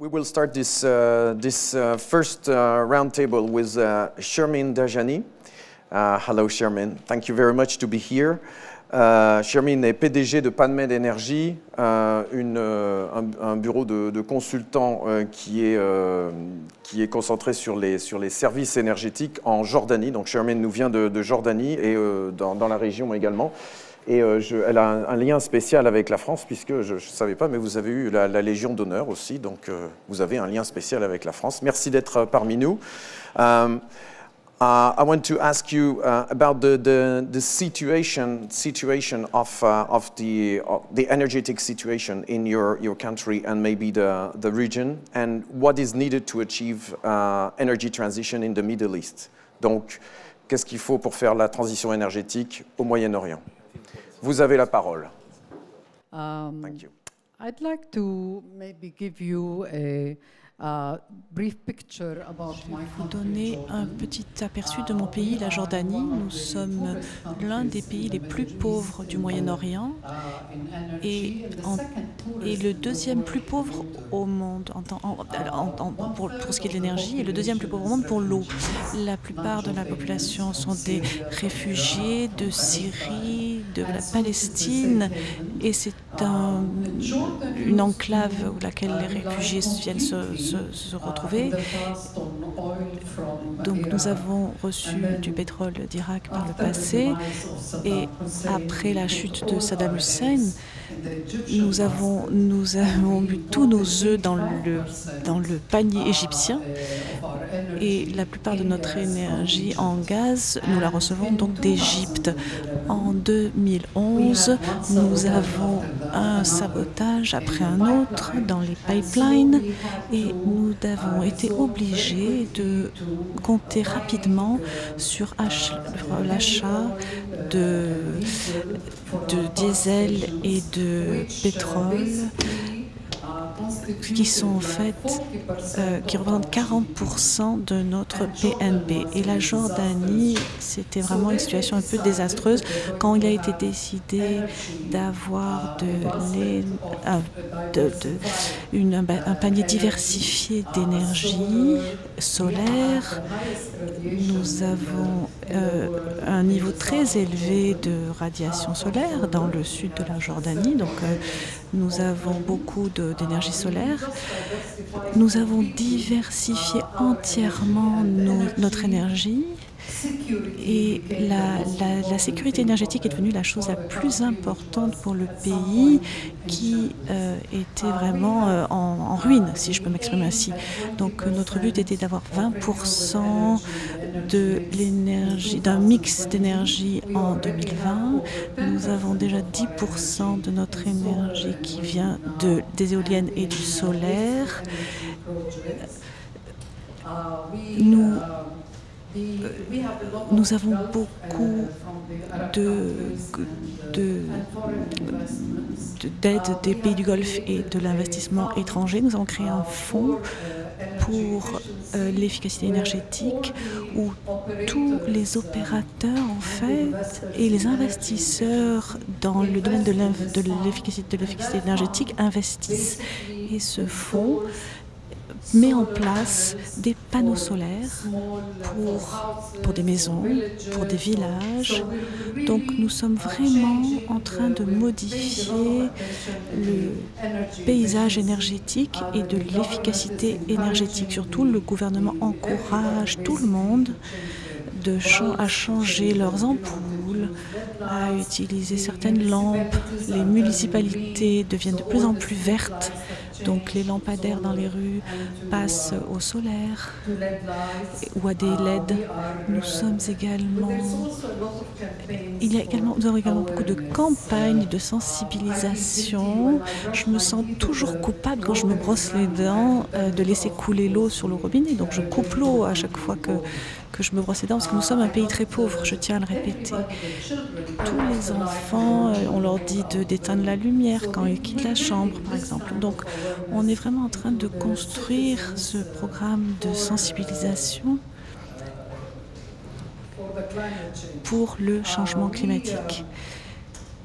We will start this first roundtable with Shermin Dajani. Hello, Shermin. Thank you very much to be here. Shermin est PDG de PanMed Energy, un bureau de consultants qui est concentré sur les services énergétiques en Jordanie. Donc Shermin nous vient de Jordanie et dans la région également. Et elle a un lien spécial avec la France, puisque je ne savais pas, mais vous avez eu la Légion d'honneur aussi, donc vous avez un lien spécial avec la France. Merci d'être parmi nous. I want to ask you about the situation of the energetic situation in your country and maybe the region, and what is needed to achieve energy transition in the Middle East. Donc, qu'est-ce qu'il faut pour faire la transition énergétique au Moyen-Orient? Vous avez la parole. Thank you. I'd like to maybe give you a brief picture about my Vous donner un petit aperçu de mon pays, la Jordanie. Nous sommes l'un des pays les plus pauvres du Moyen-Orient et le deuxième plus pauvre au monde pour ce qui est de l'énergie et le deuxième plus pauvre au monde pour l'eau. La plupart de la population sont des réfugiés de Syrie, de la Palestine, et c'est une enclave où laquelle les réfugiés viennent se retrouver. Donc nous avons reçu du pétrole d'Irak par le passé, et après la chute de Saddam Hussein, nous avons mis tous nos œufs dans le panier égyptien, et la plupart de notre énergie en gaz, nous la recevons donc d'Égypte. En 2011, nous avons un sabotage après un autre dans les pipelines, et nous avons été obligés de compter rapidement sur l'achat de diesel et de pétrole qui sont en fait, qui représentent 40% de notre PNB. Et la Jordanie, c'était vraiment une situation un peu désastreuse quand il a été décidé d'avoir un panier diversifié d'énergie solaire. Nous avons un niveau très élevé de radiation solaire dans le sud de la Jordanie, donc nous avons beaucoup d'énergie solaire. Nous avons diversifié entièrement notre énergie, et la sécurité énergétique est devenue la chose la plus importante pour le pays, qui était vraiment en ruine, si je peux m'exprimer ainsi. Donc notre but était d'avoir 20% de l'énergie, d'un mix d'énergie en 2020. Nous avons déjà 10% de notre énergie qui vient des éoliennes et du solaire. Nous avons beaucoup d'aide des pays du Golfe et de l'investissement étranger. Nous avons créé un fonds pour l'efficacité énergétique, où tous les opérateurs en fait et les investisseurs dans le domaine de l'efficacité énergétique investissent. Et ce fonds met en place des panneaux solaires pour des maisons, pour des villages. Donc nous sommes vraiment en train de modifier le paysage énergétique et de l'efficacité énergétique. Surtout, le gouvernement encourage tout le monde à changer leurs ampoules, à utiliser certaines lampes. Les municipalités deviennent de plus en plus vertes, donc les lampadaires dans les rues passent au solaire ou à des LED. Nous avons également beaucoup de campagnes de sensibilisation. Je me sens toujours coupable quand je me brosse les dents de laisser couler l'eau sur le robinet, donc je coupe l'eau à chaque fois que je me brosse les dents, parce que nous sommes un pays très pauvre, je tiens à le répéter. Tous les enfants, on leur dit d'éteindre la lumière quand ils quittent la chambre, par exemple. Donc, on est vraiment en train de construire ce programme de sensibilisation pour le changement climatique.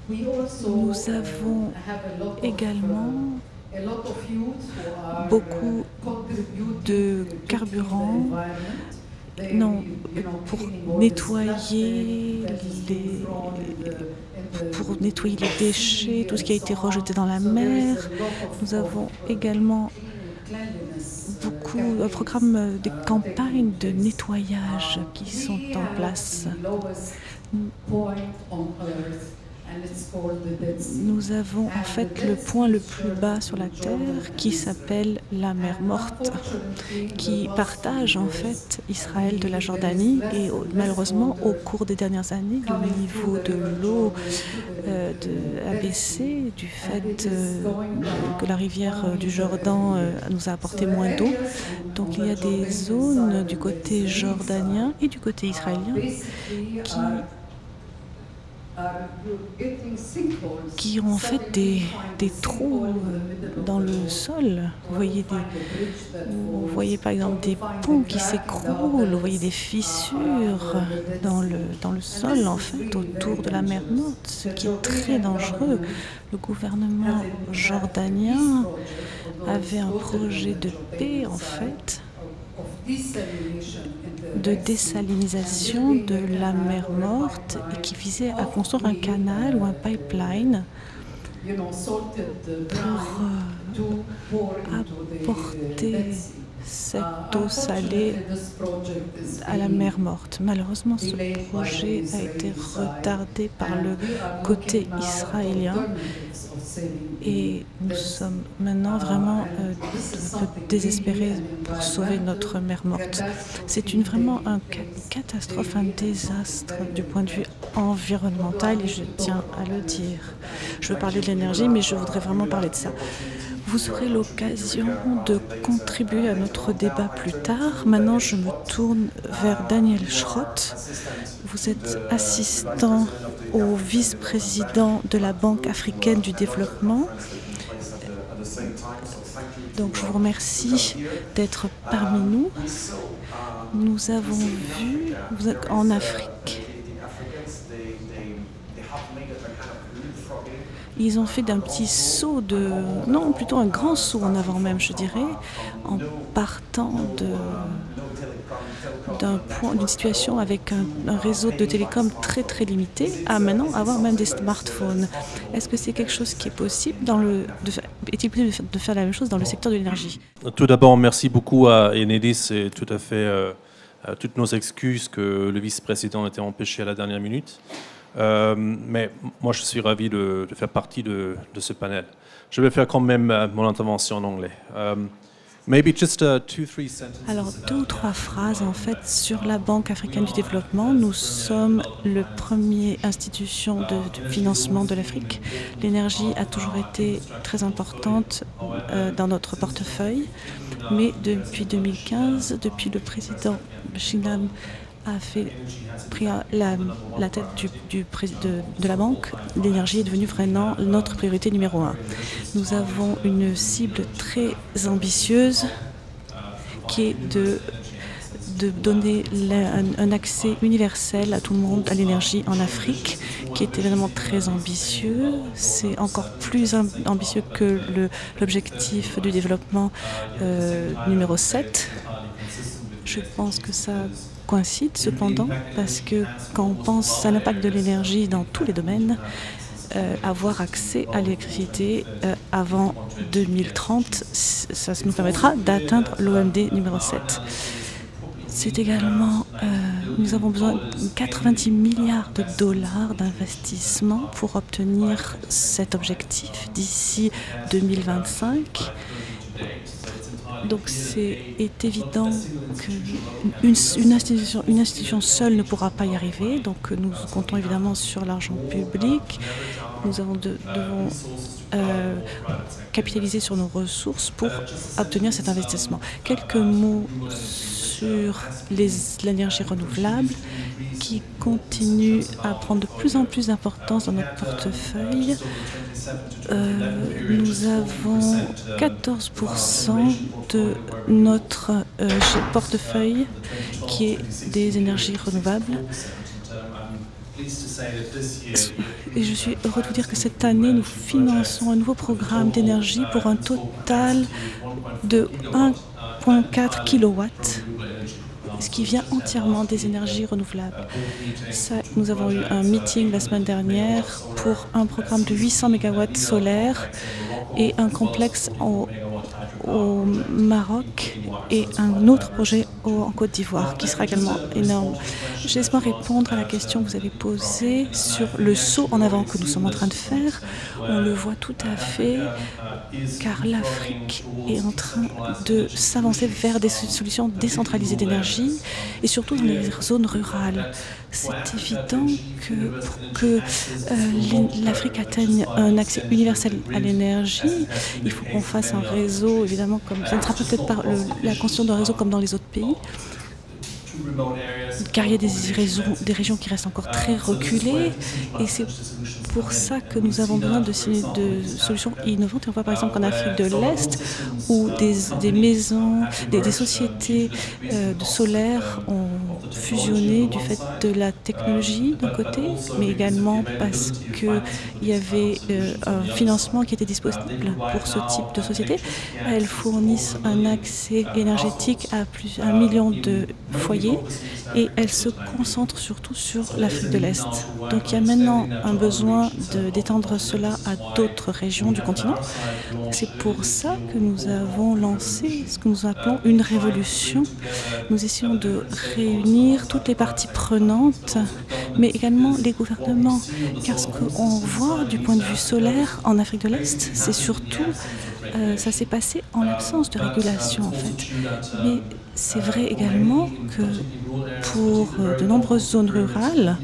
Nous avons également beaucoup de carburant pour nettoyer les déchets, tout ce qui a été rejeté dans la mer. Nous avons également un programme de campagnes de nettoyage qui sont en place. Nous avons en fait le point le plus bas sur la Terre qui s'appelle la mer Morte, qui partage en fait Israël de la Jordanie et malheureusement au cours des dernières années, le niveau de l'eau a baissé du fait que la rivière du Jordan nous a apporté moins d'eau. Donc il y a des zones du côté jordanien et du côté israélien qui ont en fait des trous dans le sol. Vous voyez par exemple des ponts qui s'écroulent, vous voyez des fissures dans le sol en fait autour de la mer Morte, ce qui est très dangereux. Le gouvernement jordanien avait un projet de paix en fait, de désalinisation de la mer Morte et qui visait à construire un canal ou un pipeline pour apporter cette eau salée à la mer Morte. Malheureusement, ce projet a été retardé par le côté israélien et nous sommes maintenant vraiment un peu désespérés pour sauver notre mer Morte. C'est vraiment une catastrophe, un désastre du point de vue environnemental et je tiens à le dire. Je veux parler de l'énergie, mais je voudrais vraiment parler de ça. Vous aurez l'occasion de contribuer à notre débat plus tard. Maintenant, je me tourne vers Daniel Schrott. Vous êtes assistant au vice-président de la Banque africaine du développement. Donc, je vous remercie d'être parmi nous. Nous avons vu en Afrique, ils ont fait d'un petit saut plutôt un grand saut en avant même, je dirais, en partant d'une situation avec un réseau de télécom très très limité à maintenant avoir même des smartphones. Est-ce que c'est quelque chose qui est possible est-il possible de faire la même chose dans le secteur de l'énergie? Tout d'abord, merci beaucoup à Enedis et tout à fait toutes nos excuses que le vice-président était empêché à la dernière minute. Mais moi, je suis ravi de faire partie de ce panel. Je vais faire quand même mon intervention en anglais. Alors, 2 ou 3 phrases en fait sur la Banque africaine du développement. Nous sommes le premier institution de financement de l'Afrique. L'énergie a toujours été très importante dans notre portefeuille, mais depuis 2015, depuis le président Shinam a pris la tête de la banque, l'énergie est devenue vraiment notre priorité numéro 1. Nous avons une cible très ambitieuse qui est de donner un accès universel à tout le monde à l'énergie en Afrique, qui est évidemment très ambitieux. C'est encore plus ambitieux que l'objectif du développement numéro 7. Je pense que ça coïncide cependant, parce que quand on pense à l'impact de l'énergie dans tous les domaines, avoir accès à l'électricité avant 2030, ça nous permettra d'atteindre l'OMD numéro 7. C'est également, nous avons besoin de 90 milliards de dollars d'investissement pour obtenir cet objectif d'ici 2025. Donc c'est évident qu'une institution seule ne pourra pas y arriver. Donc nous comptons évidemment sur l'argent public. Nous devons capitaliser sur nos ressources pour obtenir cet investissement. Quelques mots sur l'énergie renouvelable qui continue à prendre de plus en plus d'importance dans notre portefeuille. Nous avons 14% de notre portefeuille qui est des énergies renouvelables. Et je suis heureux de vous dire que cette année, nous finançons un nouveau programme d'énergie pour un total de 1,4 kW, ce qui vient entièrement des énergies renouvelables. Ça, nous avons eu un meeting la semaine dernière pour un programme de 800 MW solaires et un complexe au Maroc et un autre projet en Côte d'Ivoire qui sera également énorme. Je laisse-moi répondre à la question que vous avez posée sur le saut en avant que nous sommes en train de faire. On le voit tout à fait car l'Afrique est en train de s'avancer vers des solutions décentralisées d'énergie et surtout dans les zones rurales. C'est évident que pour que l'Afrique atteigne un accès universel à l'énergie, il faut qu'on fasse un réseau, évidemment, comme ça ne sera peut-être pas la construction d'un réseau comme dans les autres pays, car il y a des régions qui restent encore très reculées et c'est pour ça que nous avons besoin de solutions innovantes. On voit par exemple qu'en Afrique de l'Est, où des maisons, des sociétés de solaire ont fusionné du fait de la technologie d'un côté, mais également parce qu'il y avait un financement qui était disponible pour ce type de société. Elles fournissent un accès énergétique à plus d'1 million de foyers et elles se concentrent surtout sur l'Afrique de l'Est. Donc il y a maintenant un besoin d'étendre cela à d'autres régions du continent. C'est pour ça que nous avons lancé ce que nous appelons une révolution. Nous essayons de réunir toutes les parties prenantes, mais également les gouvernements. Car ce qu'on voit du point de vue solaire en Afrique de l'Est, c'est surtout, ça s'est passé en l'absence de régulation en fait. Mais c'est vrai également que pour de nombreuses zones rurales,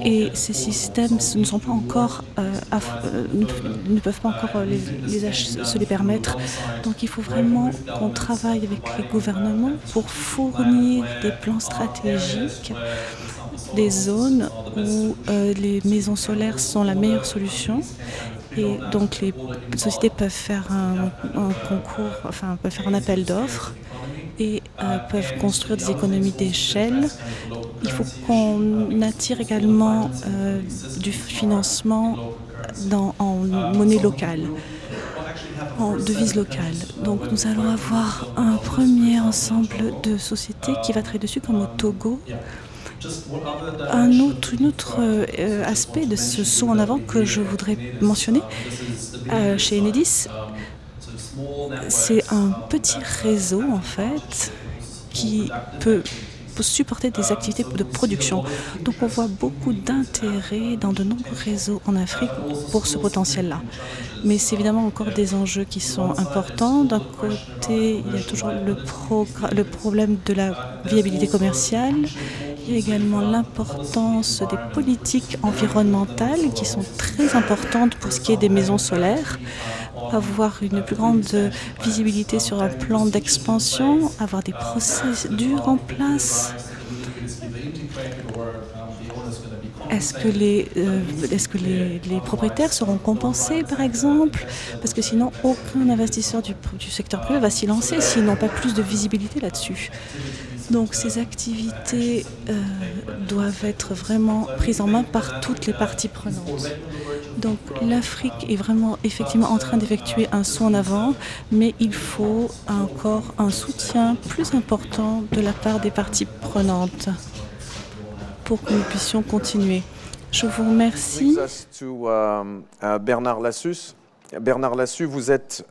et ces systèmes ne sont pas encore, ne peuvent pas encore se les permettre. Donc il faut vraiment qu'on travaille avec les gouvernements pour fournir des plans stratégiques des zones où les maisons solaires sont la meilleure solution. Et donc les sociétés peuvent faire un concours, enfin peuvent faire un appel d'offres et peuvent construire des économies d'échelle. Il faut qu'on attire également du financement en monnaie locale, en devise locale. Donc nous allons avoir un premier ensemble de sociétés qui va travailler dessus, comme au Togo. Un autre aspect de ce saut en avant que je voudrais mentionner chez Enedis, c'est un petit réseau en fait qui peut supporter des activités de production. Donc on voit beaucoup d'intérêt dans de nombreux réseaux en Afrique pour ce potentiel-là. Mais c'est évidemment encore des enjeux qui sont importants. D'un côté, il y a toujours le problème de la viabilité commerciale. Il y a également l'importance des politiques environnementales qui sont très importantes pour ce qui est des maisons solaires. Avoir une plus grande visibilité sur un plan d'expansion, avoir des procédures en place. Est-ce que les propriétaires seront compensés, par exemple? Parce que sinon, aucun investisseur du secteur privé va s'y lancer s'ils n'ont pas plus de visibilité là-dessus. Donc ces activités doivent être vraiment prises en main par toutes les parties prenantes. Donc l'Afrique est vraiment effectivement en train d'effectuer un saut en avant, mais il faut encore un soutien plus important de la part des parties prenantes pour que nous puissions continuer. Je vous remercie. Bernard Lassus. Bernard Lassus, vous êtes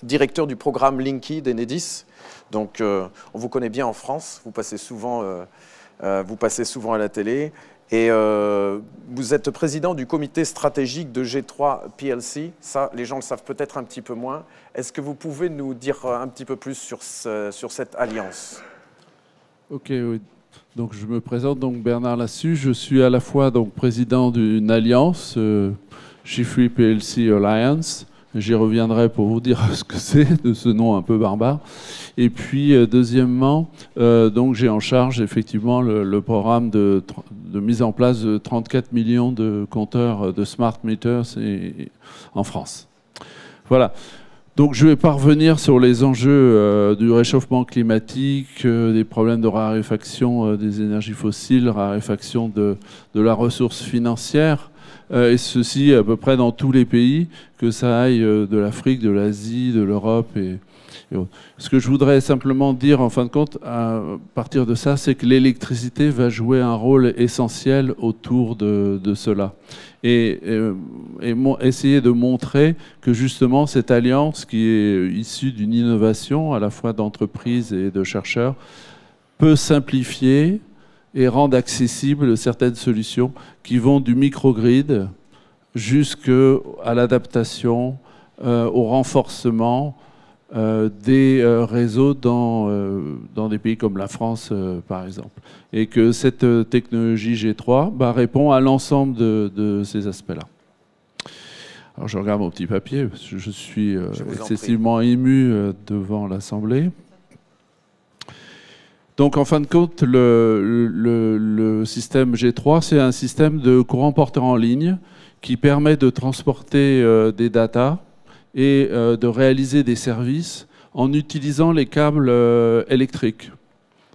directeur du programme Linky d'Enedis. Donc on vous connaît bien en France, vous passez souvent à la télé. Et vous êtes président du comité stratégique de G3 PLC. Ça, les gens le savent peut-être un petit peu moins. Est-ce que vous pouvez nous dire un petit peu plus sur cette alliance? Ok, oui. Donc je me présente, donc Bernard Lassus. Je suis à la fois donc président d'une alliance, G3 PLC Alliance. J'y reviendrai pour vous dire ce que c'est de ce nom un peu barbare. Et puis, deuxièmement, donc j'ai en charge effectivement le programme de mise en place de 34 millions de compteurs de smart meters en France. Voilà. Donc je vais pas revenir sur les enjeux du réchauffement climatique, des problèmes de raréfaction des énergies fossiles, raréfaction de la ressource financière, et ceci à peu près dans tous les pays, que ça aille de l'Afrique, de l'Asie, de l'Europe et autres. Ce que je voudrais simplement dire en fin de compte à partir de ça, c'est que l'électricité va jouer un rôle essentiel autour de cela. Et essayer de montrer que justement cette alliance qui est issue d'une innovation à la fois d'entreprises et de chercheurs peut simplifier et rendre accessibles certaines solutions qui vont du microgrid jusqu'à l'adaptation, au renforcement des réseaux dans des pays comme la France, par exemple. Et que cette technologie G3 répond à l'ensemble de ces aspects-là. Alors je regarde mon petit papier, parce que je suis excessivement ému devant l'Assemblée. Donc en fin de compte, le système G3, c'est un système de courant porteur en ligne qui permet de transporter des datas et de réaliser des services en utilisant les câbles électriques.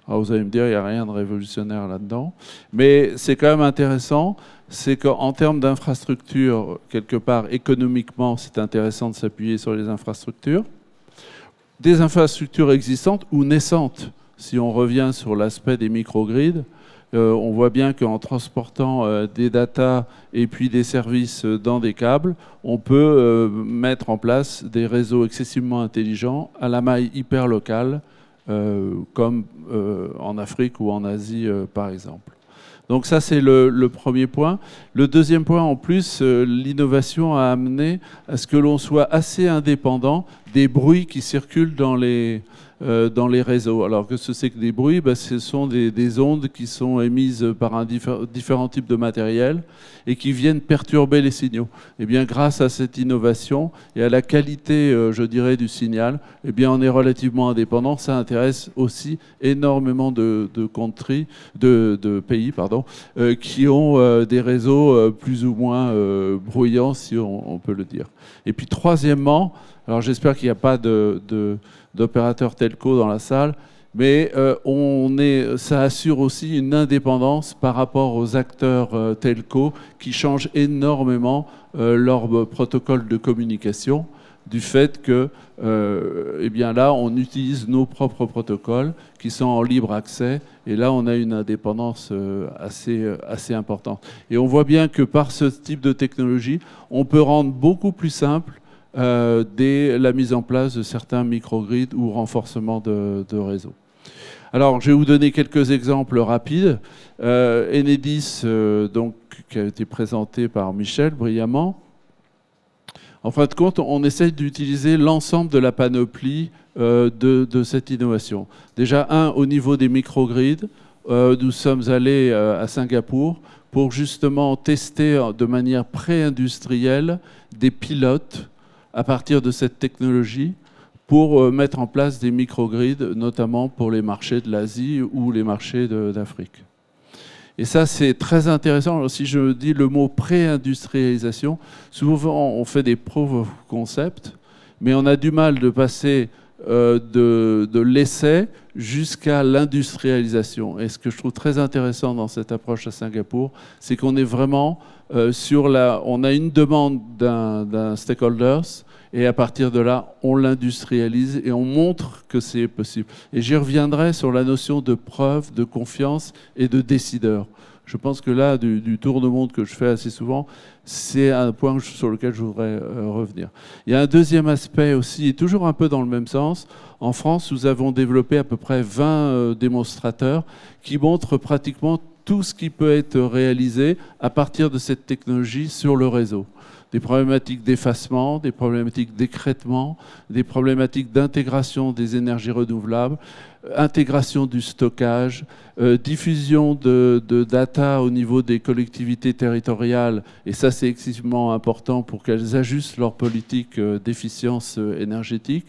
Alors vous allez me dire, il n'y a rien de révolutionnaire là-dedans, mais c'est quand même intéressant, c'est qu'en termes d'infrastructures, quelque part économiquement, c'est intéressant de s'appuyer sur les infrastructures, des infrastructures existantes ou naissantes. Si on revient sur l'aspect des microgrids, on voit bien qu'en transportant des datas et puis des services dans des câbles, on peut mettre en place des réseaux excessivement intelligents à la maille hyper locale, comme en Afrique ou en Asie, par exemple. Donc ça, c'est le premier point. Le deuxième point, en plus, l'innovation a amené à ce que l'on soit assez indépendant des bruits qui circulent dans les réseaux. Alors que ce c'est que des bruits, ce sont des ondes qui sont émises par différents types de matériel et qui viennent perturber les signaux. Et bien, grâce à cette innovation et à la qualité, je dirais, du signal, eh bien, on est relativement indépendant. Ça intéresse aussi énormément de pays, qui ont des réseaux plus ou moins bruyants, si on peut le dire. Et puis, troisièmement, alors j'espère qu'il n'y a pas d'opérateurs telco dans la salle, mais ça assure aussi une indépendance par rapport aux acteurs telco qui changent énormément leur protocole de communication du fait que eh bien là, on utilise nos propres protocoles qui sont en libre accès et là, on a une indépendance assez importante. Et on voit bien que par ce type de technologie, on peut rendre beaucoup plus simple dès la mise en place de certains microgrids ou renforcement de réseaux. Alors, je vais vous donner quelques exemples rapides. Enedis, donc, qui a été présenté par Michel brillamment. En fin de compte, on essaye d'utiliser l'ensemble de la panoplie de cette innovation. Déjà, au niveau des microgrids, nous sommes allés à Singapour pour justement tester de manière pré-industrielle des pilotes à partir de cette technologie pour mettre en place des microgrids, notamment pour les marchés de l'Asie ou les marchés d'Afrique. Et ça, c'est très intéressant. Alors, si je dis le mot pré-industrialisation, souvent on fait des proof of concept, mais on a du mal de passer de l'essai jusqu'à l'industrialisation. Et ce que je trouve très intéressant dans cette approche à Singapour, c'est qu'on est vraiment on a une demande d'un stakeholders, et à partir de là, on l'industrialise et on montre que c'est possible. Et j'y reviendrai sur la notion de preuve, de confiance et de décideur. Je pense que là, du tour de monde que je fais assez souvent, c'est un point sur lequel je voudrais revenir. Il y a un deuxième aspect aussi, et toujours un peu dans le même sens. En France, nous avons développé à peu près 20 démonstrateurs qui montrent pratiquement tout ce qui peut être réalisé à partir de cette technologie sur le réseau. Des problématiques d'effacement, des problématiques d'écrêtement, des problématiques d'intégration des énergies renouvelables, intégration du stockage, diffusion de data au niveau des collectivités territoriales, et ça c'est excessivement important pour qu'elles ajustent leur politique d'efficience énergétique.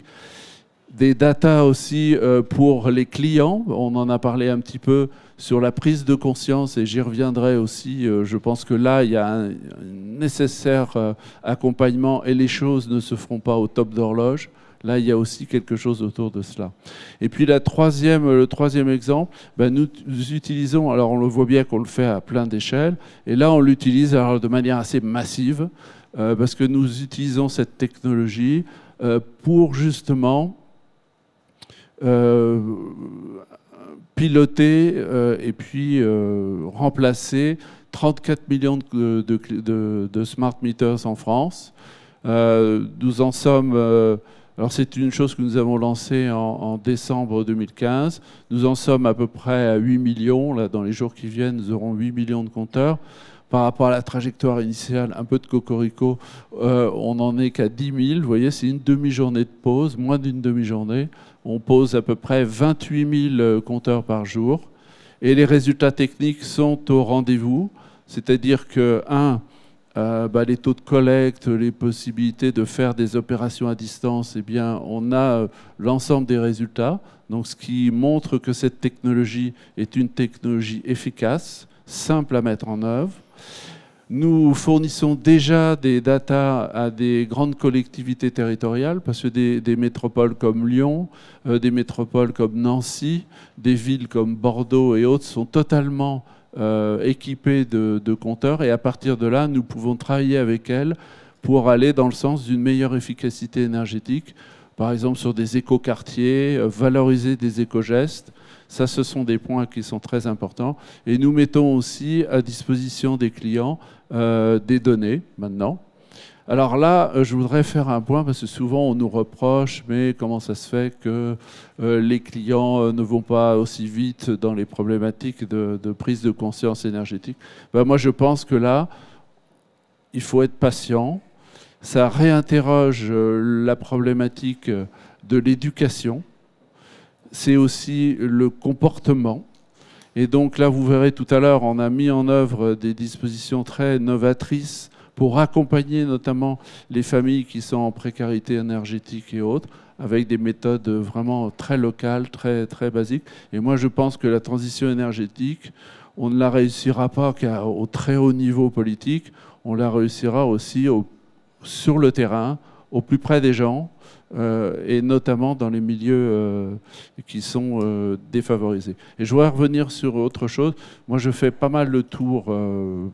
Des data aussi pour les clients, on en a parlé un petit peu sur la prise de conscience, et j'y reviendrai aussi. Je pense que là, il y a un nécessaire accompagnement et les choses ne se feront pas au top d'horloge. Là, il y a aussi quelque chose autour de cela. Et puis le troisième exemple, nous utilisons, alors on le voit bien qu'on le fait à plein d'échelles, et là on l'utilise de manière assez massive, parce que nous utilisons cette technologie pour justement piloter et puis remplacer 34 millions de smart meters en France. Nous en sommes... alors c'est une chose que nous avons lancée en décembre 2015. Nous en sommes à peu près à 8 millions. Là, dans les jours qui viennent, nous aurons 8 millions de compteurs. Par rapport à la trajectoire initiale, un peu de cocorico, on n'en est qu'à 10 000. Vous voyez, c'est une demi-journée de pause, moins d'une demi-journée. On pose à peu près 28 000 compteurs par jour. Et les résultats techniques sont au rendez-vous. C'est-à-dire que, les taux de collecte, les possibilités de faire des opérations à distance, eh bien, on a l'ensemble des résultats. Donc, ce qui montre que cette technologie est une technologie efficace, simple à mettre en œuvre. Nous fournissons déjà des datas à des grandes collectivités territoriales, parce que des métropoles comme Lyon, des métropoles comme Nancy, des villes comme Bordeaux et autres sont totalement équipées de compteurs. Et à partir de là, nous pouvons travailler avec elles pour aller dans le sens d'une meilleure efficacité énergétique, par exemple sur des écoquartiers, valoriser des éco-gestes. Ça, ce sont des points qui sont très importants. Et nous mettons aussi à disposition des clients des données, maintenant. Alors là, je voudrais faire un point, parce que souvent on nous reproche, mais comment ça se fait que les clients ne vont pas aussi vite dans les problématiques de prise de conscience énergétique. Moi, je pense que là, il faut être patient. Ça réinterroge la problématique de l'éducation. C'est aussi le comportement. Et donc là, vous verrez tout à l'heure, on a mis en œuvre des dispositions très novatrices pour accompagner notamment les familles qui sont en précarité énergétique et autres, avec des méthodes vraiment très locales, très, très basiques. Et moi, je pense que la transition énergétique, on ne la réussira pas qu'au très haut niveau politique, on la réussira aussi sur le terrain, au plus près des gens, et notamment dans les milieux qui sont défavorisés. Et je voudrais revenir sur autre chose. Moi, je fais pas mal le tour.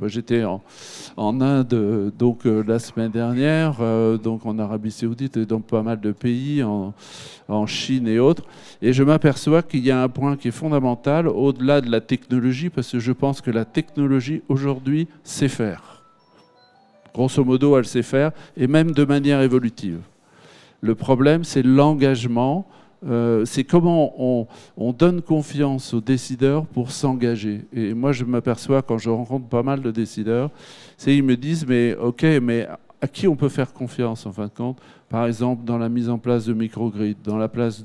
J'étais en Inde donc, la semaine dernière, donc en Arabie Saoudite et dans pas mal de pays, en Chine et autres. Et je m'aperçois qu'il y a un point qui est fondamental, au-delà de la technologie, parce que je pense que la technologie, aujourd'hui, sait faire. Grosso modo, elle sait faire, et même de manière évolutive. Le problème, c'est l'engagement, c'est comment on donne confiance aux décideurs pour s'engager. Et moi, je m'aperçois, quand je rencontre pas mal de décideurs, ils me disent, mais ok, mais à qui on peut faire confiance, en fin de compte? Par exemple, dans la mise en place de microgrids, dans la place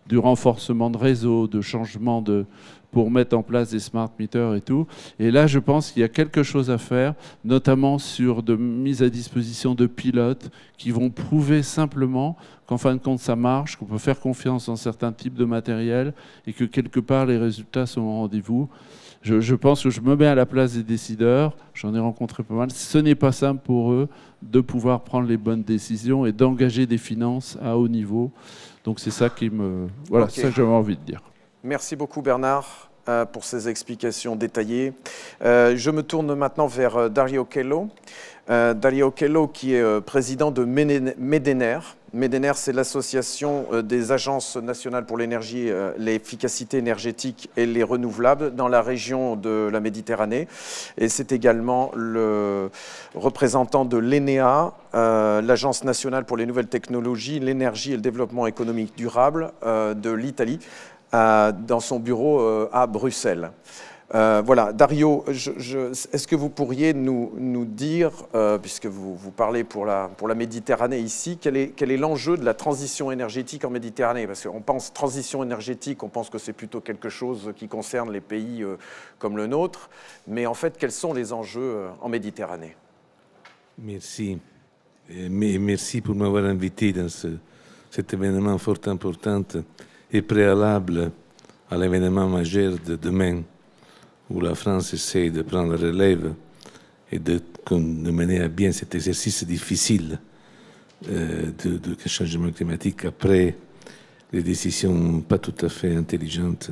du renforcement de réseau, de changement pour mettre en place des smart meters et tout. Et là, je pense qu'il y a quelque chose à faire, notamment sur de mise à disposition de pilotes qui vont prouver simplement qu'en fin de compte, ça marche, qu'on peut faire confiance en certains types de matériel et que quelque part, les résultats sont au rendez-vous. Je pense que je me mets à la place des décideurs, j'en ai rencontré pas mal. Ce n'est pas simple pour eux de pouvoir prendre les bonnes décisions et d'engager des finances à haut niveau. Donc c'est ça qui me... Voilà, c'est ça que j'avais envie de dire. Merci beaucoup Bernard pour ces explications détaillées. Je me tourne maintenant vers Dario Chello. Dario Chello qui est président de MEDENER. MEDENER, c'est l'association des agences nationales pour l'énergie, l'efficacité énergétique et les renouvelables dans la région de la Méditerranée. Et c'est également le représentant de l'ENEA, l'Agence nationale pour les nouvelles technologies, l'énergie et le développement économique durable de l'Italie, dans son bureau à Bruxelles. Voilà, Dario, est-ce que vous pourriez nous dire, puisque vous parlez pour la Méditerranée ici, quel est l'enjeu de la transition énergétique en Méditerranée? Parce qu'on pense transition énergétique, on pense que c'est plutôt quelque chose qui concerne les pays comme le nôtre, mais en fait, quels sont les enjeux en Méditerranée? Merci. Merci pour m'avoir invité dans cet événement fort important et préalable à l'événement majeur de demain, où la France essaie de prendre la relève et de mener à bien cet exercice difficile de changement climatique après les décisions pas tout à fait intelligentes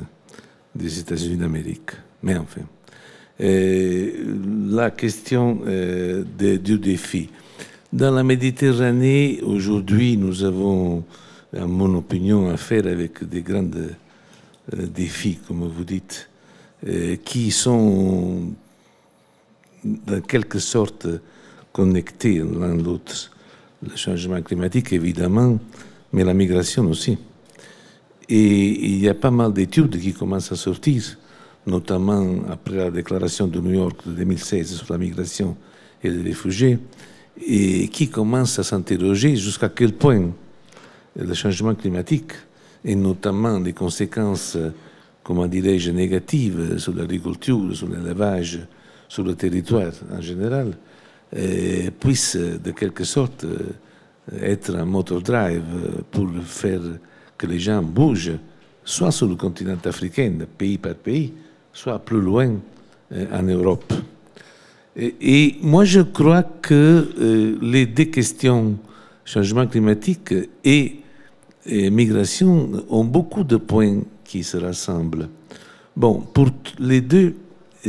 des États-Unis d'Amérique. Mais enfin, la question du défi. Dans la Méditerranée, aujourd'hui, nous avons, à mon opinion, affaire avec des grands défis, comme vous dites, qui sont en quelque sorte connectés l'un l'autre. Le changement climatique, évidemment, mais la migration aussi. Et il y a pas mal d'études qui commencent à sortir, notamment après la déclaration de New York de 2016 sur la migration et les réfugiés, et qui commencent à s'interroger jusqu'à quel point le changement climatique, et notamment les conséquences, comment dirais-je, négatives sur l'agriculture, sur l'élevage, sur le territoire en général, puissent de quelque sorte être un motor drive pour faire que les gens bougent, soit sur le continent africain, pays par pays, soit plus loin en Europe. Et moi, je crois que les deux questions, changement climatique et migration, ont beaucoup de points qui se rassemblent. Bon, pour les deux,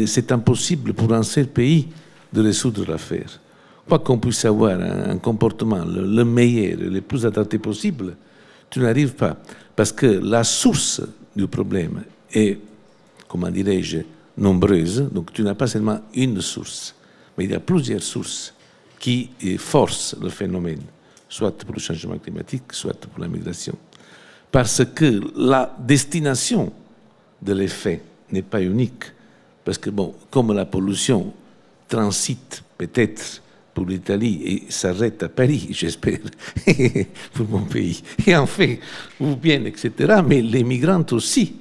c'est impossible pour un seul pays de résoudre l'affaire. Quoi qu'on puisse avoir un comportement le meilleur, le plus adapté possible, tu n'arrives pas. Parce que la source du problème est, comment dirais-je, nombreuse. Donc tu n'as pas seulement une source, mais il y a plusieurs sources qui forcent le phénomène, soit pour le changement climatique, soit pour la migration. Parce que la destination de l'effet n'est pas unique. Parce que, bon, comme la pollution transite peut-être pour l'Italie et s'arrête à Paris, j'espère, pour mon pays, et en fait, ou bien, etc., mais les migrants aussi,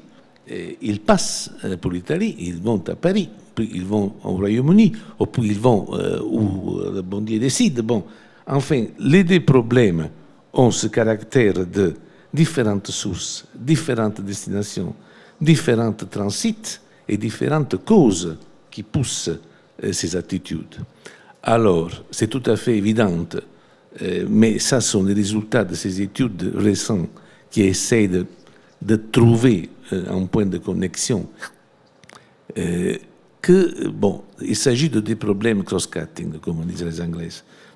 ils passent pour l'Italie, ils vont à Paris, puis ils vont au Royaume-Uni, ou puis ils vont où le bon Dieu décide. Bon, enfin, les deux problèmes ont ce caractère de différentes sources, différentes destinations, différents transits et différentes causes qui poussent ces attitudes. Alors, c'est tout à fait évident, mais ça sont les résultats de ces études récentes qui essayent de trouver un point de connexion. Bon, il s'agit de des problèmes cross-cutting, comme on disent les Anglais,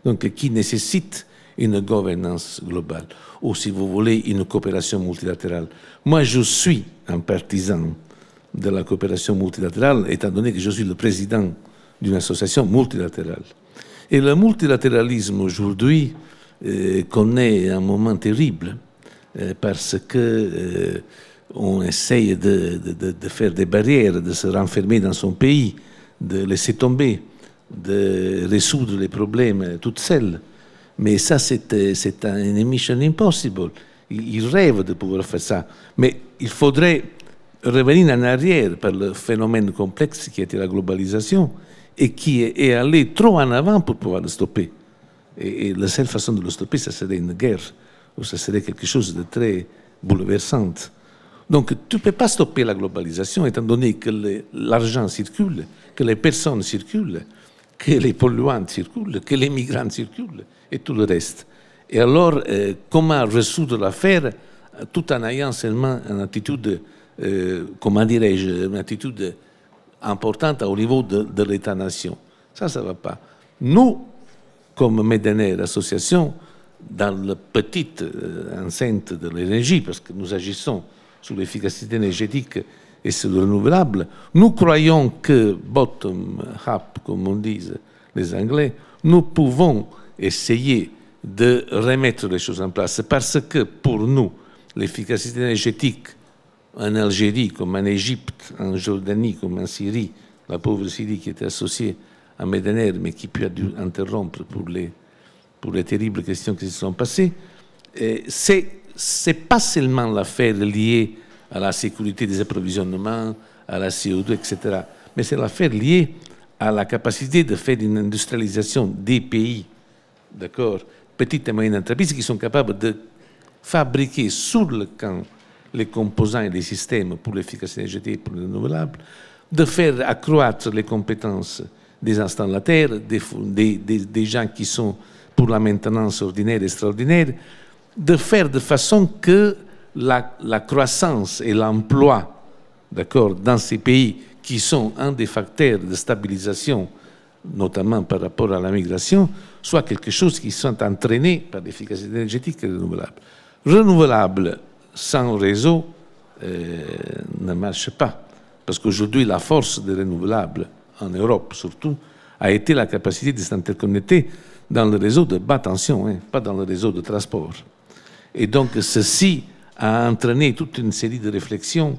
donc qui nécessitent une gouvernance globale, ou si vous voulez, une coopération multilatérale. Moi, je suis un partisan de la coopération multilatérale, étant donné que je suis le président d'une association multilatérale. Et le multilatéralisme aujourd'hui connaît un moment terrible parce que on essaye de faire des barrières, de se renfermer dans son pays, de laisser tomber, de résoudre les problèmes toute seule. Mais ça, c'est une mission impossible. Ils rêvent de pouvoir faire ça. Mais il faudrait revenir en arrière par le phénomène complexe qui était la globalisation et qui est allé trop en avant pour pouvoir le stopper. Et la seule façon de le stopper, ça serait une guerre, ou ça serait quelque chose de très bouleversant. Donc, tu ne peux pas stopper la globalisation, étant donné que l'argent circule, que les personnes circulent, que les polluants circulent, que les migrants circulent, et tout le reste. Et alors, comment résoudre l'affaire tout en ayant seulement une attitude, comment dirais-je, une attitude importante au niveau de l'État-nation? Ça ne va pas. Nous, comme Medener Association, dans la petite enceinte de l'énergie, parce que nous agissons sur l'efficacité énergétique et sur le renouvelable, nous croyons que bottom-up, comme on dit les Anglais, nous pouvons essayer de remettre les choses en place. Parce que pour nous, l'efficacité énergétique en Algérie, comme en Égypte, en Jordanie, comme en Syrie, la pauvre Syrie qui était associée à Medener, mais qui puis a dû interrompre pour les terribles questions qui se sont passées, c'est pas seulement l'affaire liée à la sécurité des approvisionnements, à la CO2, etc., mais c'est l'affaire liée à la capacité de faire une industrialisation des pays, d'accord, petites et moyennes entreprises qui sont capables de fabriquer sur le camp les composants et les systèmes pour l'efficacité énergétique et pour le renouvelable, de faire accroître les compétences des installateurs, des gens qui sont pour la maintenance ordinaire et extraordinaire, de faire de façon que la croissance et l'emploi, d'accord, dans ces pays qui sont un des facteurs de stabilisation, notamment par rapport à la migration, soit quelque chose qui sont entraînés par l'efficacité énergétique et renouvelable. Renouvelable sans réseau ne marche pas, parce qu'aujourd'hui la force des renouvelables, en Europe surtout, a été la capacité de s'interconnecter dans le réseau de basse tension, hein, pas dans le réseau de transport. Et donc ceci a entraîné toute une série de réflexions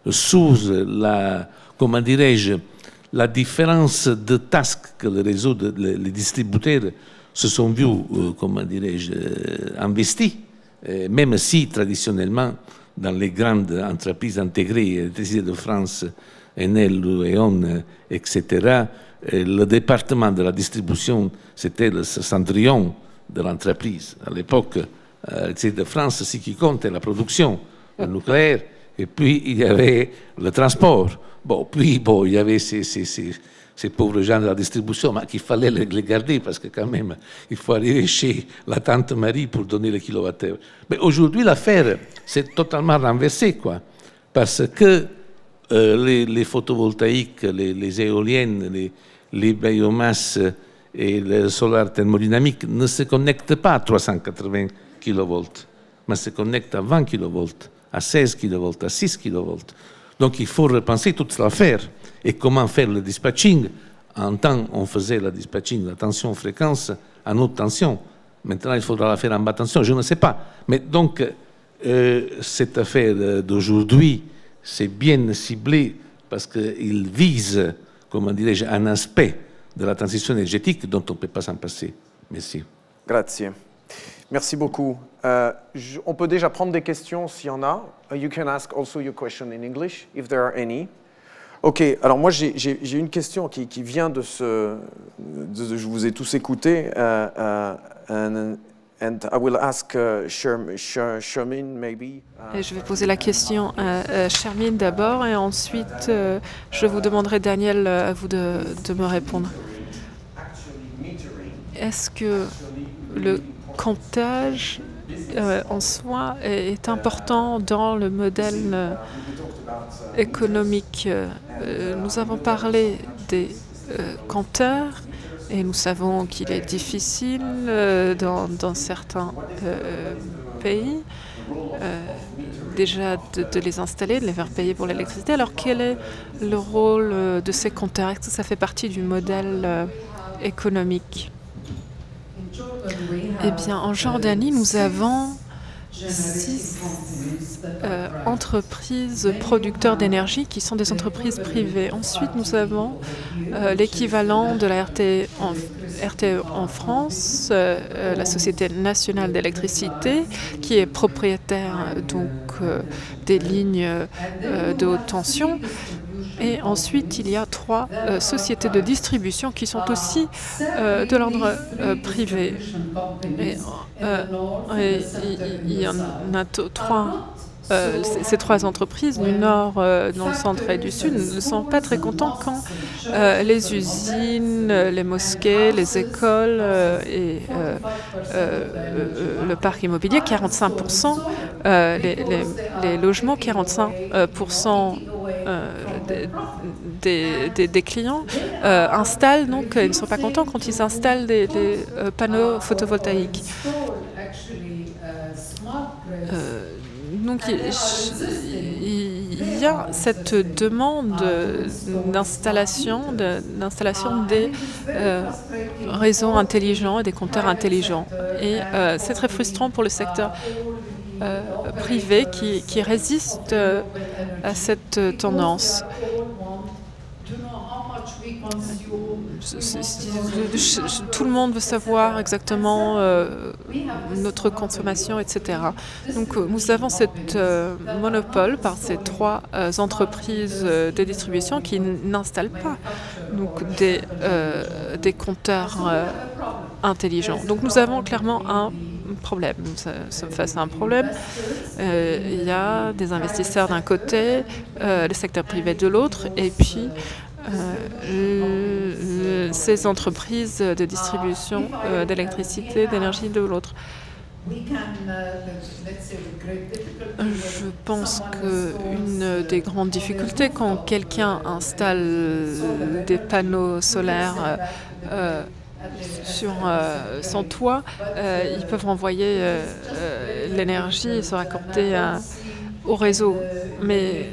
sur la, comment dirais-je, la différence de tasks que le réseau, les distributeurs se sont vus, comment dirais-je, investis, même si traditionnellement, dans les grandes entreprises intégrées, Électricité de France, Enel, E.ON, etc., le département de la distribution, c'était le cendrillon de l'entreprise. À l'époque, Électricité de France, ce qui compte est la production, le nucléaire, et puis il y avait le transport. Bon, puis bon, il y avait ces pauvres gens de la distribution, mais qu'il fallait les garder parce que quand même, il faut arriver chez la tante Marie pour donner le kilowattheure. Mais aujourd'hui, l'affaire s'est totalement renversée, quoi, parce que les photovoltaïques, les éoliennes, les biomasses et le solaire thermodynamique ne se connectent pas à 380 kV, mais se connectent à 20 kV, à 16 kV, à 6 kV. Donc il faut repenser toute l'affaire. Et comment faire le dispatching? En temps, on faisait le dispatching, la tension-fréquence en haute tension. Maintenant, il faudra la faire en basse tension, je ne sais pas. Mais donc, cette affaire d'aujourd'hui, c'est bien ciblé parce qu'il vise, comment dirais-je, un aspect de la transition énergétique dont on ne peut pas s'en passer. Merci. Grazie. Merci beaucoup. On peut déjà prendre des questions s'il y en a. You can ask also your question in English, if there are any. Ok, alors moi j'ai une question qui vient je vous ai tous écoutés, and I will ask Shermin maybe. Et je vais poser la question à Shermin d'abord, et ensuite je vous demanderai, Daniel, à vous de me répondre. Est-ce que le comptage en soi est important dans le modèle économique? Nous avons parlé des compteurs et nous savons qu'il est difficile dans certains pays déjà de les installer, de les faire payer pour l'électricité. Alors quel est le rôle de ces compteurs? Est-ce que ça fait partie du modèle économique? Eh bien, en Jordanie, nous avons 6 entreprises producteurs d'énergie qui sont des entreprises privées. Ensuite, nous avons l'équivalent de la RTE en France, la Société nationale d'électricité, qui est propriétaire donc des lignes de haute tension. Et ensuite, il y a 3 sociétés de distribution qui sont aussi de l'ordre privé. Et il y en a 3. Ces 3 entreprises du Nord, dans le Centre et du Sud ne sont pas très contents quand les usines, les mosquées, les écoles et le parc immobilier, 45%, les logements, 45% des clients installent, donc ils ne sont pas contents quand ils installent des panneaux photovoltaïques. Donc il y a cette demande d'installation des réseaux intelligents et des compteurs intelligents. Et c'est très frustrant pour le secteur privé qui résiste à cette tendance. Tout le monde veut savoir exactement notre consommation, etc. Donc nous avons cette monopole par ces 3 entreprises de distribution qui n'installent pas donc, des compteurs intelligents. Donc nous avons clairement un problème. Nous sommes face à un problème. Il y a des investisseurs d'un côté, le secteur privé de l'autre, et puis ces entreprises de distribution d'électricité, d'énergie de l'autre. Je pense qu'une des grandes difficultés quand quelqu'un installe des panneaux solaires sur son toit, ils peuvent renvoyer l'énergie et se raccorder au réseau. Mais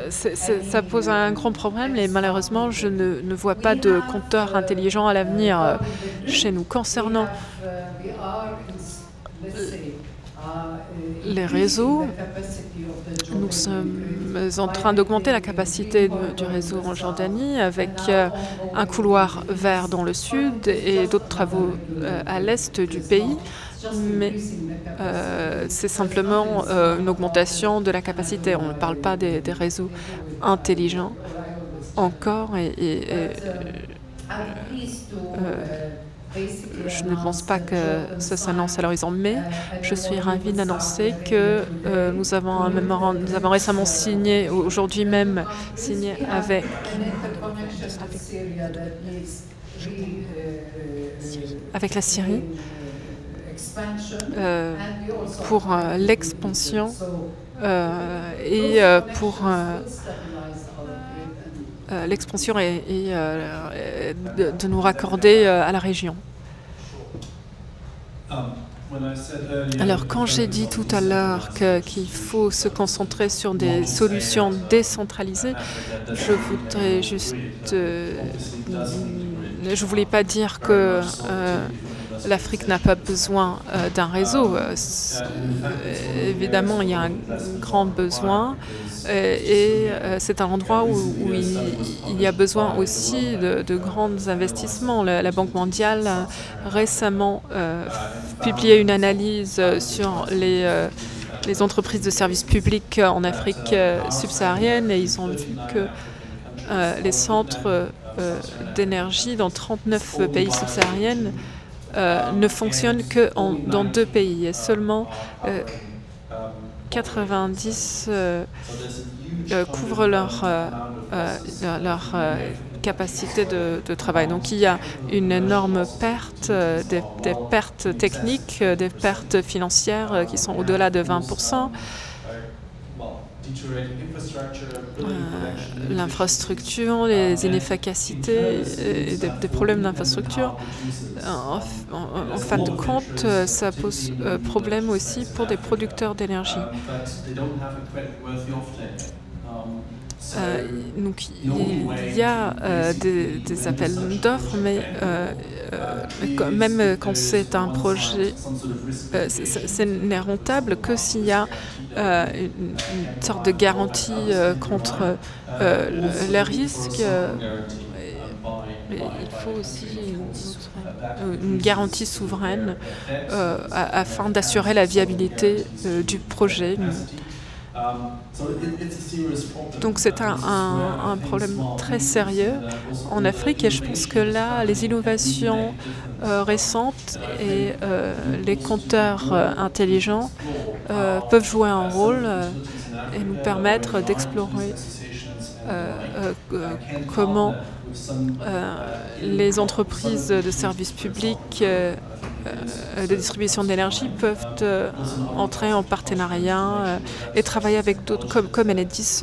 ça pose un grand problème et malheureusement, je ne vois pas de compteur intelligent à l'avenir chez nous. Concernant les réseaux, nous sommes en train d'augmenter la capacité du réseau en Jordanie avec un couloir vert dans le sud et d'autres travaux à l'est du pays. Mais c'est simplement une augmentation de la capacité. On ne parle pas des réseaux intelligents encore je ne pense pas que ça s'annonce à l'horizon, mais je suis ravie d'annoncer que nous avons un mémorandum, nous avons récemment signé, aujourd'hui même signé avec la Syrie pour l'expansion et pour l'expansion et de nous raccorder à la région. Alors, quand j'ai dit tout à l'heure qu'il faut se concentrer sur des solutions décentralisées, je voudrais juste... je voulais pas dire que l'Afrique n'a pas besoin d'un réseau. Évidemment, il y a un grand besoin et c'est un endroit où il y a besoin aussi de grands investissements. La Banque mondiale a récemment publié une analyse sur les entreprises de services publics en Afrique subsaharienne et ils ont vu que les centres d'énergie dans 39 pays subsahariens ne fonctionnent que dans 2 pays et seulement 90 couvrent leur capacité de travail. Donc il y a une énorme perte, des pertes techniques, des pertes financières qui sont au-delà de 20%. L'infrastructure, les inefficacités et des problèmes d'infrastructure. En fin de compte, ça pose problème aussi pour des producteurs d'énergie. Donc il y a des appels d'offres, mais même quand c'est un projet, ce n'est rentable que s'il y a une sorte de garantie contre les risques. Il faut aussi une garantie souveraine afin d'assurer la viabilité du projet. Donc c'est un problème très sérieux en Afrique et je pense que là, les innovations récentes et les compteurs intelligents peuvent jouer un rôle et nous permettre d'explorer comment les entreprises de services publics de distribution d'énergie peuvent entrer en partenariat et travailler avec d'autres, comme Enedis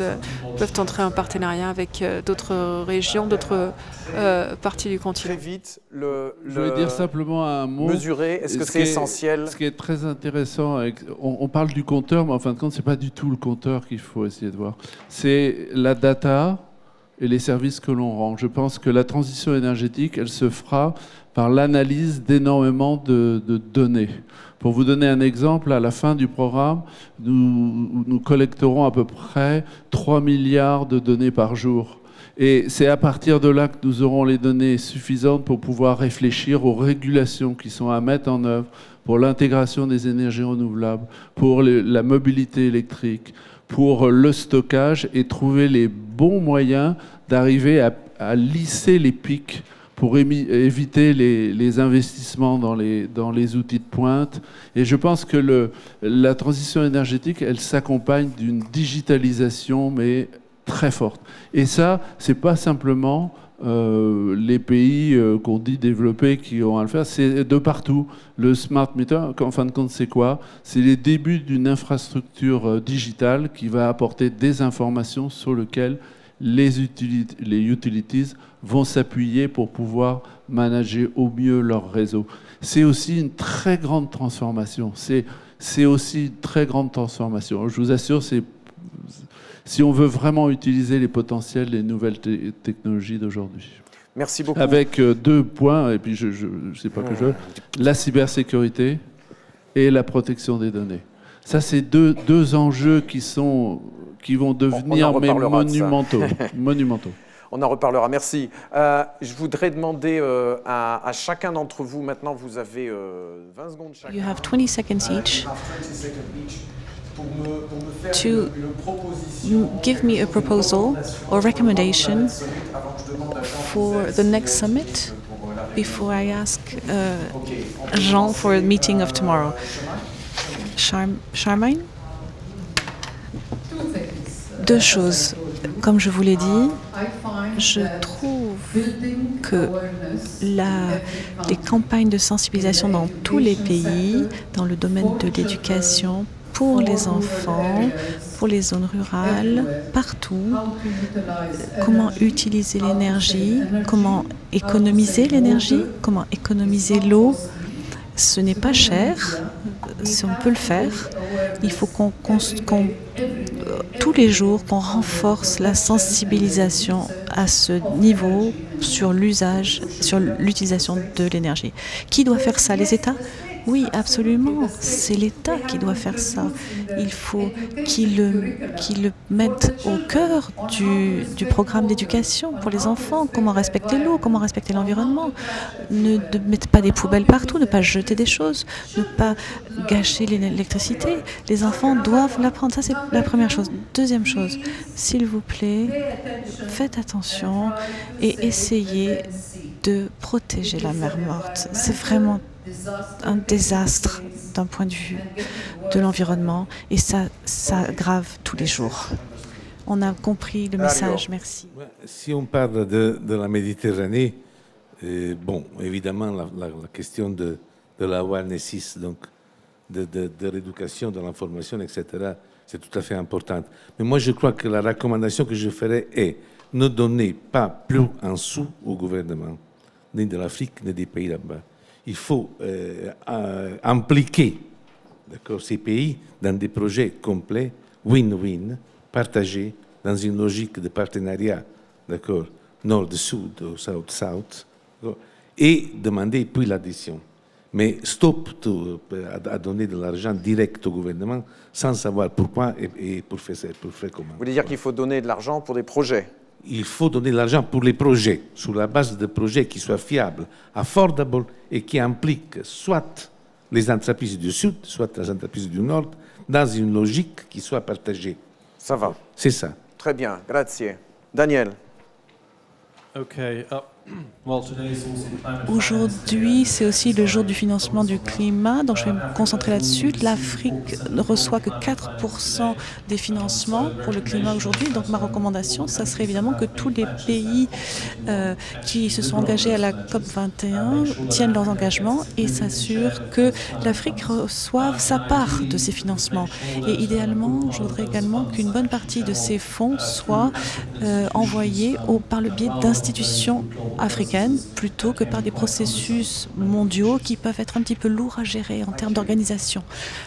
peuvent entrer en partenariat avec d'autres régions, d'autres parties du continent. Très vite, je voulais dire simplement un mot. Mesurer, est-ce que c'est essentiel? Ce qui est très intéressant, on parle du compteur, mais en fin de compte, ce n'est pas du tout le compteur qu'il faut essayer de voir. C'est la data et les services que l'on rend. Je pense que la transition énergétique, elle se fera par l'analyse d'énormément de données. Pour vous donner un exemple, à la fin du programme, nous collecterons à peu près 3 milliards de données par jour. Et c'est à partir de là que nous aurons les données suffisantes pour pouvoir réfléchir aux régulations qui sont à mettre en œuvre pour l'intégration des énergies renouvelables, pour la mobilité électrique, pour le stockage et trouver les bons moyens d'arriver à lisser les pics pour éviter les investissements dans les outils de pointe. Et je pense que la transition énergétique, elle s'accompagne d'une digitalisation, mais très forte. Et ça, c'est pas simplement les pays qu'on dit développés qui ont à le faire, c'est de partout. Le smart meter, en fin de compte, c'est quoi? C'est les débuts d'une infrastructure digitale qui va apporter des informations sur lesquelles les utilities vont s'appuyer pour pouvoir manager au mieux leur réseau. C'est aussi une très grande transformation. C'est aussi une très grande transformation. Je vous assure, si on veut vraiment utiliser les potentiels des nouvelles technologies d'aujourd'hui. Merci beaucoup. Avec 2 points, et puis je sais pas que la cybersécurité et la protection des données. Ça, c'est deux enjeux qui vont devenir monumentaux. On en reparlera, merci. Je voudrais demander à chacun d'entre vous, maintenant vous avez 20 secondes chacun. You have 20 seconds each to give me a proposal or recommendation for the next summit before I ask Jean for a meeting of tomorrow. Charmaine? 2 choses. Comme je vous l'ai dit, je trouve que les campagnes de sensibilisation dans tous les pays, dans le domaine de l'éducation, pour les enfants, pour les zones rurales, partout, comment utiliser l'énergie, comment économiser l'énergie, comment économiser l'eau. Ce n'est pas cher, si on peut le faire. Il faut tous les jours qu'on renforce la sensibilisation à ce niveau sur l'usage, sur l'utilisation de l'énergie. Qui doit faire ça? Les États? Oui, absolument. C'est l'État qui doit faire ça. Il faut qu'il le mette au cœur du programme d'éducation pour les enfants. Comment respecter l'eau, comment respecter l'environnement. Ne mettre pas des poubelles partout, ne pas jeter des choses, ne pas gâcher l'électricité. Les enfants doivent l'apprendre. Ça, c'est la première chose. Deuxième chose, s'il vous plaît, faites attention et essayez de protéger la mer morte. C'est vraiment un désastre d'un point de vue de l'environnement et ça aggrave tous les jours. On a compris le message, merci. Si on parle de la Méditerranée, bon, évidemment, la question de la awareness, donc de l'éducation, de l'information, etc., c'est tout à fait importante. Mais moi, je crois que la recommandation que je ferais est ne donnez pas plus un sou au gouvernement, ni de l'Afrique, ni des pays là-bas. Il faut impliquer ces pays dans des projets complets, win-win, partagés, dans une logique de partenariat, nord-sud ou south-south, et demander puis l'adhésion. Mais stop à donner de l'argent direct au gouvernement sans savoir pourquoi et pour faire comment. Vous voulez dire qu'il faut donner de l'argent pour des projets? Il faut donner de l'argent pour les projets, sur la base de projets qui soient fiables, affordables et qui impliquent soit les entreprises du Sud, soit les entreprises du Nord, dans une logique qui soit partagée. Ça va. C'est ça. Très bien, grazie. Daniel. Okay. Aujourd'hui, c'est aussi le jour du financement du climat, donc je vais me concentrer là-dessus. L'Afrique ne reçoit que 4% des financements pour le climat aujourd'hui, donc ma recommandation, ça serait évidemment que tous les pays qui se sont engagés à la COP21 tiennent leurs engagements et s'assurent que l'Afrique reçoive sa part de ces financements. Et idéalement, je voudrais également qu'une bonne partie de ces fonds soit envoyée par le biais d'institutions africaines plutôt que par des processus mondiaux qui peuvent être un petit peu lourds à gérer en termes d'organisation.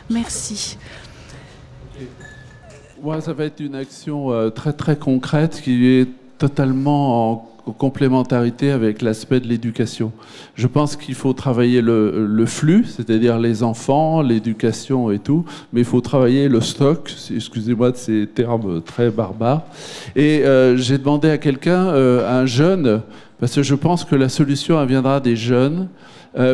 Merci. Ouais, ça va être une action très très concrète qui est totalement en complémentarité avec l'aspect de l'éducation. Je pense qu'il faut travailler le flux, c'est-à-dire les enfants, l'éducation et tout, mais il faut travailler le stock, excusez-moi de ces termes très barbares. Et j'ai demandé à quelqu'un, un jeune, parce que je pense que la solution elle viendra des jeunes,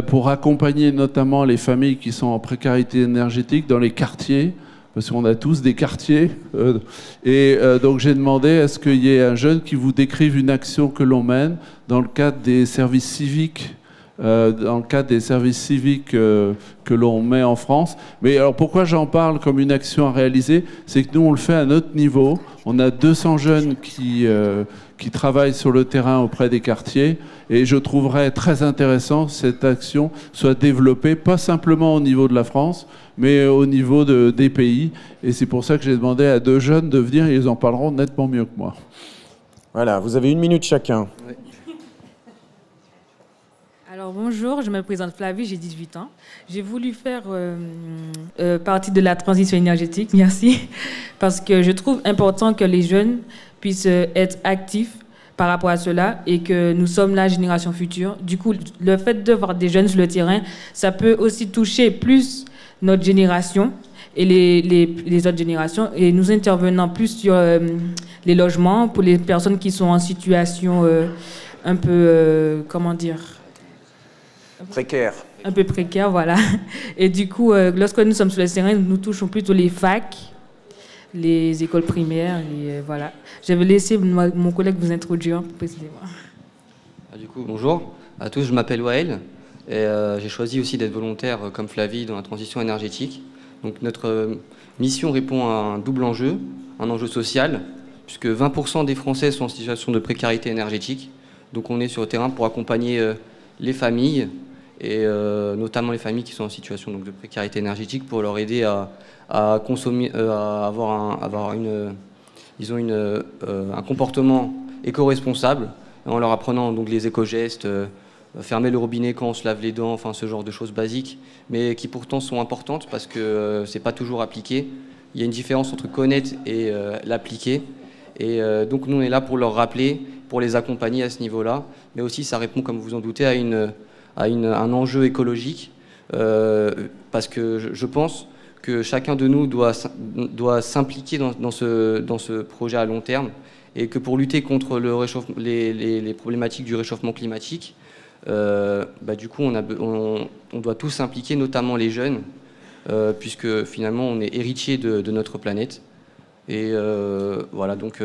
pour accompagner notamment les familles qui sont en précarité énergétique dans les quartiers, parce qu'on a tous des quartiers. Donc j'ai demandé est-ce qu'il y ait un jeune qui vous décrive une action que l'on mène dans le cadre des services civiques dans le cadre des services civiques que l'on met en France. Mais alors pourquoi j'en parle comme une action à réaliser? C'est que nous, on le fait à notre niveau. On a 200 jeunes qui travaillent sur le terrain auprès des quartiers. Et je trouverais très intéressant que cette action soit développée, pas simplement au niveau de la France, mais au niveau des pays. Et c'est pour ça que j'ai demandé à 2 jeunes de venir, et ils en parleront nettement mieux que moi. Voilà, vous avez 1 minute chacun. Oui. Alors bonjour, je me présente Flavie, j'ai 18 ans. J'ai voulu faire partie de la transition énergétique, merci, parce que je trouve important que les jeunes puissent être actifs par rapport à cela et que nous sommes la génération future. Du coup, le fait de voir des jeunes sur le terrain, ça peut aussi toucher plus notre génération et les autres générations, et nous intervenons plus sur les logements pour les personnes qui sont en situation un peu, comment dire, précaire. Un peu précaire, voilà. Et du coup, lorsque nous sommes sur le terrain, nous touchons plutôt les facs, les écoles primaires, et voilà. Je vais laisser mon collègue vous introduire précisément. Du coup, bonjour à tous, je m'appelle Wael, et j'ai choisi aussi d'être volontaire comme Flavie dans la transition énergétique. Donc notre mission répond à un double enjeu, un enjeu social, puisque 20% des Français sont en situation de précarité énergétique. Donc on est sur le terrain pour accompagner les familles, et notamment les familles qui sont en situation donc, de précarité énergétique, pour leur aider à consommer, à avoir un comportement éco-responsable, en leur apprenant donc les éco-gestes, fermer le robinet quand on se lave les dents, enfin ce genre de choses basiques, mais qui pourtant sont importantes parce que c'est pas toujours appliqué. Il y a une différence entre connaître et l'appliquer, et donc nous on est là pour leur rappeler, pour les accompagner à ce niveau-là, mais aussi ça répond, comme vous en doutez, à un enjeu écologique, parce que je pense que chacun de nous doit s'impliquer dans ce projet à long terme, et que pour lutter contre les problématiques du réchauffement climatique, du coup on doit tous s'impliquer, notamment les jeunes, puisque finalement on est héritier de notre planète. Et voilà, donc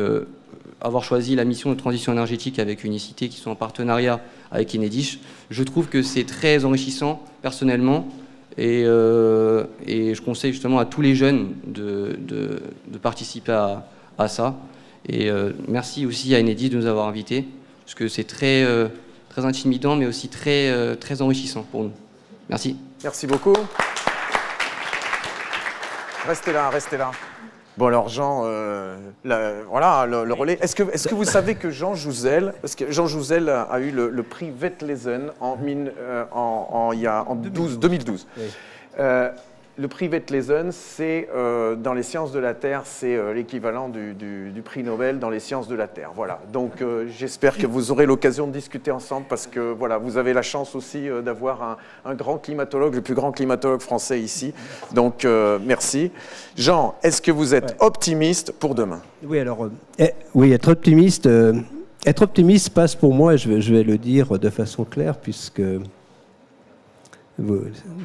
avoir choisi la mission de transition énergétique avec Unicité, qui sont en partenariat avec Enedis, je trouve que c'est très enrichissant personnellement, et je conseille justement à tous les jeunes de participer à ça. Et merci aussi à Enedis de nous avoir invités, parce que c'est très intimidant, mais aussi très enrichissant pour nous. Merci. Merci beaucoup. Restez là, restez là. Bon alors Jean, voilà le relais. Est-ce que vous savez que Jean Jouzel, parce que Jean Jouzel a eu le prix Vetlesen en 2012. Oui. Le prix Vetlesen, c'est dans les sciences de la Terre, c'est l'équivalent du prix Nobel dans les sciences de la Terre. Voilà. Donc j'espère que vous aurez l'occasion de discuter ensemble, parce que voilà, vous avez la chance aussi d'avoir un grand climatologue, le plus grand climatologue français ici. Donc merci. Jean, est-ce que vous êtes optimiste pour demain? Oui, alors oui, être optimiste passe pour moi, et je vais le dire de façon claire, puisque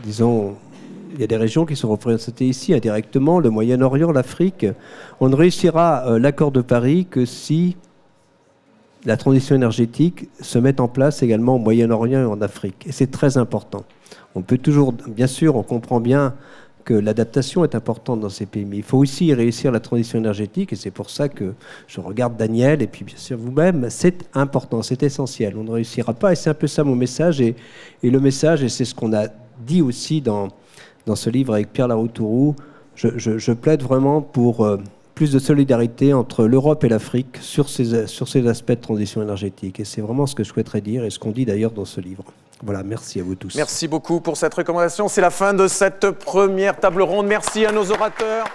disons, il y a des régions qui sont représentées ici indirectement, le Moyen-Orient, l'Afrique. On ne réussira l'accord de Paris que si la transition énergétique se met en place également au Moyen-Orient et en Afrique. Et c'est très important. On peut toujours, bien sûr, on comprend bien que l'adaptation est importante dans ces pays, mais il faut aussi réussir la transition énergétique, et c'est pour ça que je regarde Daniel, et puis bien sûr vous-même, c'est important, c'est essentiel. On ne réussira pas, et c'est un peu ça mon message, et le message, et c'est ce qu'on a dit aussi dans ce livre avec Pierre Laroutourou, je plaide vraiment pour plus de solidarité entre l'Europe et l'Afrique sur ces aspects de transition énergétique. Et c'est vraiment ce que je souhaiterais dire, et ce qu'on dit d'ailleurs dans ce livre. Voilà, merci à vous tous. Merci beaucoup pour cette recommandation. C'est la fin de cette première table ronde. Merci à nos orateurs.